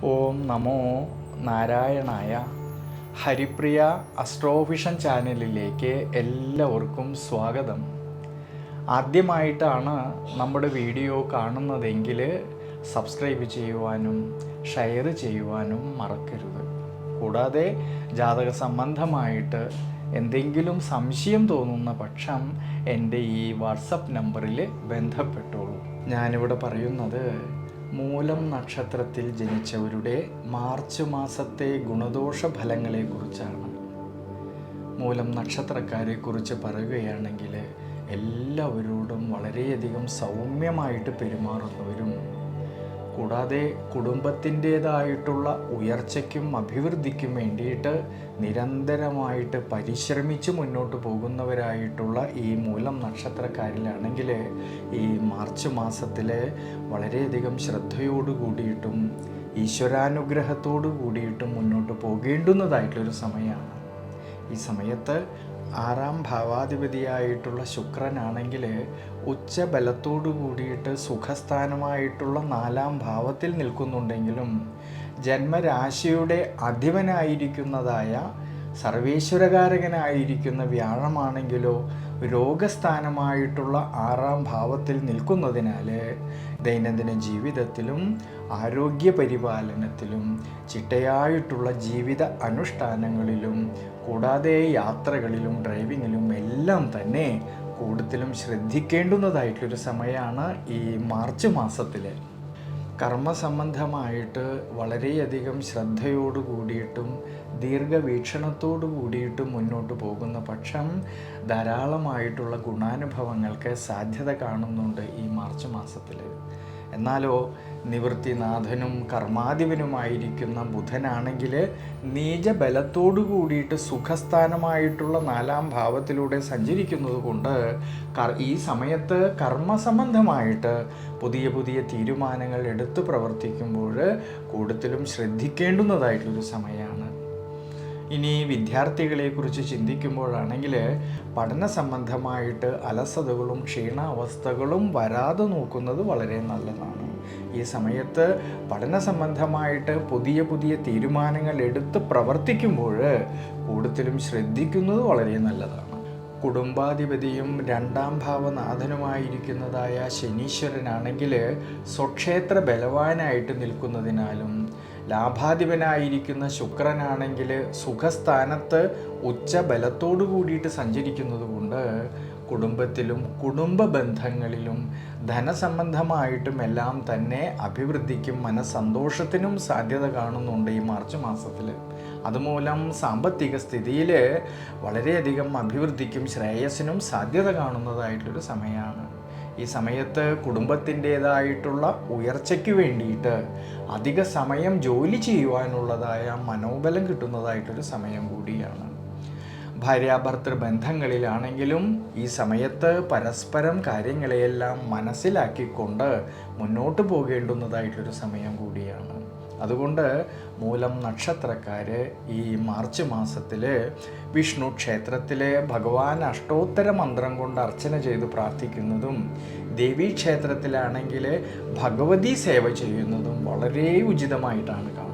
ഓം നമോ നാരായണായ. ഹരിപ്രിയ അസ്ട്രോവിഷൻ ചാനലിലേക്ക് എല്ലാവർക്കും സ്വാഗതം. ആദ്യമായിട്ടാണ് നമ്മുടെ വീഡിയോ കാണുന്നതെങ്കിൽ സബ്സ്ക്രൈബ് ചെയ്യുവാനും ഷെയർ ചെയ്യുവാനും മറക്കരുത്. കൂടാതെ ജാതക സംബന്ധമായിട്ട് എന്തെങ്കിലും സംശയം തോന്നുന്ന പക്ഷം എൻ്റെ ഈ വാട്സപ്പ് നമ്പറിൽ ബന്ധപ്പെട്ടോളൂ. ഞാനിവിടെ പറയുന്നത് മൂലം നക്ഷത്രത്തിൽ ജനിച്ചവരുടെ മാർച്ച് മാസത്തെ ഗുണദോഷ ഫലങ്ങളെക്കുറിച്ചാണ്. മൂലം നക്ഷത്രക്കാരെക്കുറിച്ച് പറയുകയാണെങ്കിൽ എല്ലാവരോടും വളരെയധികം സൗമ്യമായിട്ട് പെരുമാറുന്നവരും, കൂടാതെ കുടുംബത്തിൻ്റേതായിട്ടുള്ള ഉയർച്ചയ്ക്കും അഭിവൃദ്ധിക്കും വേണ്ടിയിട്ട് നിരന്തരമായിട്ട് പരിശ്രമിച്ച് മുന്നോട്ട് പോകുന്നവരായിട്ടുള്ള ഈ മൂലം നക്ഷത്രക്കാരിലാണെങ്കിൽ ഈ മാർച്ച് മാസത്തിൽ വളരെയധികം ശ്രദ്ധയോടു കൂടിയിട്ടും ഈശ്വരാനുഗ്രഹത്തോടു കൂടിയിട്ടും മുന്നോട്ട് പോകേണ്ടുന്നതായിട്ടുള്ളൊരു സമയമാണ്. ഈ സമയത്ത് 6ാം ഭാവാധിപതിയായിട്ടുള്ള ശുക്രനാണെങ്കിൽ ഉച്ചബലത്തോടു കൂടിയിട്ട് സുഖസ്ഥാനമായിട്ടുള്ള 4ാം ഭാവത്തിൽ നിൽക്കുന്നുണ്ടെങ്കിലും ജന്മരാശിയുടെ അധിപനായിരിക്കുന്നതായ സർവേശ്വരകാരകനായിരിക്കുന്ന വ്യാഴമാണെങ്കിലോ രോഗസ്ഥാനമായിട്ടുള്ള 6ാം ഭാവത്തിൽ നിൽക്കുന്നതിനാൽ ദൈനംദിന ജീവിതത്തിലും ആരോഗ്യ പരിപാലനത്തിലും ചിട്ടയായിട്ടുള്ള ജീവിത അനുഷ്ഠാനങ്ങളിലും കൂടാതെ യാത്രകളിലും ഡ്രൈവിങ്ങിലും എല്ലാം തന്നെ കൂടുതലും ശ്രദ്ധിക്കേണ്ടുന്നതായിട്ടൊരു സമയമാണ് ഈ മാർച്ച് മാസത്തിൽ. കർമ്മസംബന്ധമായിട്ട് വളരെയധികം ശ്രദ്ധയോടു കൂടിയിട്ടും ദീർഘവീക്ഷണത്തോടു കൂടിയിട്ടും മുന്നോട്ട് പോകുന്ന പക്ഷം ധാരാളമായിട്ടുള്ള ഗുണാനുഭവങ്ങൾക്ക് സാധ്യത കാണുന്നുണ്ട് ഈ മാർച്ച് മാസത്തിൽ. എന്നാലോ നിവൃത്തിനാഥനും കർമാധിപനുമായിരിക്കുന്ന ബുധനാണെങ്കിൽ നീചബലത്തോടു കൂടിയിട്ട് സുഖസ്ഥാനമായിട്ടുള്ള 4ാം ഭാവത്തിലൂടെ സഞ്ചരിക്കുന്നത് കൊണ്ട് ഈ സമയത്ത് കർമ്മസംബന്ധമായിട്ട് പുതിയ പുതിയ തീരുമാനങ്ങൾ എടുത്തു പ്രവർത്തിക്കുമ്പോൾ കൂടുതലും ശ്രദ്ധിക്കേണ്ടുന്നതായിട്ടുള്ളൊരു സമയമാണ്. ഇനി വിദ്യാർത്ഥികളെക്കുറിച്ച് ചിന്തിക്കുമ്പോഴാണെങ്കിൽ പഠന സംബന്ധമായിട്ട് അലസതകളും ക്ഷീണാവസ്ഥകളും വരാതെ നോക്കുന്നത് വളരെ നല്ലതാണ്. ഈ സമയത്ത് പഠന സംബന്ധമായിട്ട് പുതിയ പുതിയ തീരുമാനങ്ങൾ എടുത്ത് പ്രവർത്തിക്കുമ്പോൾ കൂടുതലും ശ്രദ്ധിക്കുന്നത് വളരെ നല്ലതാണ്. കുടുംബാധിപതിയും 2ാം ഭാവനാഥനുമായിരിക്കുന്നതായ ശനീശ്വരനാണെങ്കിൽ സ്വക്ഷേത്ര ബലവാനായിട്ട് നിൽക്കുന്നതിനാലും ലാഭാധിപനായിരിക്കുന്ന ശുക്രനാണെങ്കിൽ സുഖസ്ഥാനത്ത് ഉച്ചബലത്തോടു കൂടിയിട്ട് സഞ്ചരിക്കുന്നത് കൊണ്ട് കുടുംബത്തിലും കുടുംബ ബന്ധങ്ങളിലും ധനസംബന്ധമായിട്ടും എല്ലാം തന്നെ അഭിവൃദ്ധിക്കും മനസ്സന്തോഷത്തിനും സാധ്യത കാണുന്നുണ്ട് ഈ മാർച്ച് മാസത്തിൽ. അതുമൂലം സാമ്പത്തിക സ്ഥിതിയിൽ വളരെയധികം അഭിവൃദ്ധിക്കും ശ്രേയസ്സിനും സാധ്യത കാണുന്നതായിട്ടൊരു സമയമാണ്. ഈ സമയത്ത് കുടുംബത്തിൻ്റേതായിട്ടുള്ള ഉയർച്ചയ്ക്ക് വേണ്ടിയിട്ട് അധിക സമയം ജോലി ചെയ്യുവാനുള്ളതായ മനോബലം കിട്ടുന്നതായിട്ടൊരു സമയം കൂടിയാണ്. ഭാര്യാഭർത്തൃ ബന്ധങ്ങളിലാണെങ്കിലും ഈ സമയത്ത് പരസ്പരം കാര്യങ്ങളെയെല്ലാം മനസ്സിലാക്കിക്കൊണ്ട് മുന്നോട്ട് പോകേണ്ടുന്നതായിട്ടൊരു സമയം കൂടിയാണ്. അതുകൊണ്ട് മൂലം നക്ഷത്രക്കാർ ഈ മാർച്ച് മാസത്തിൽ വിഷ്ണു ക്ഷേത്രത്തിലെ ഭഗവാൻ അഷ്ടോത്തര മന്ത്രം കൊണ്ട് അർച്ചന ചെയ്ത് പ്രാർത്ഥിക്കുന്നതും ദേവീക്ഷേത്രത്തിലാണെങ്കിൽ ഭഗവതി സേവ ചെയ്യുന്നതും വളരെ ഉചിതമായിട്ടാണ് കാണുന്നത്.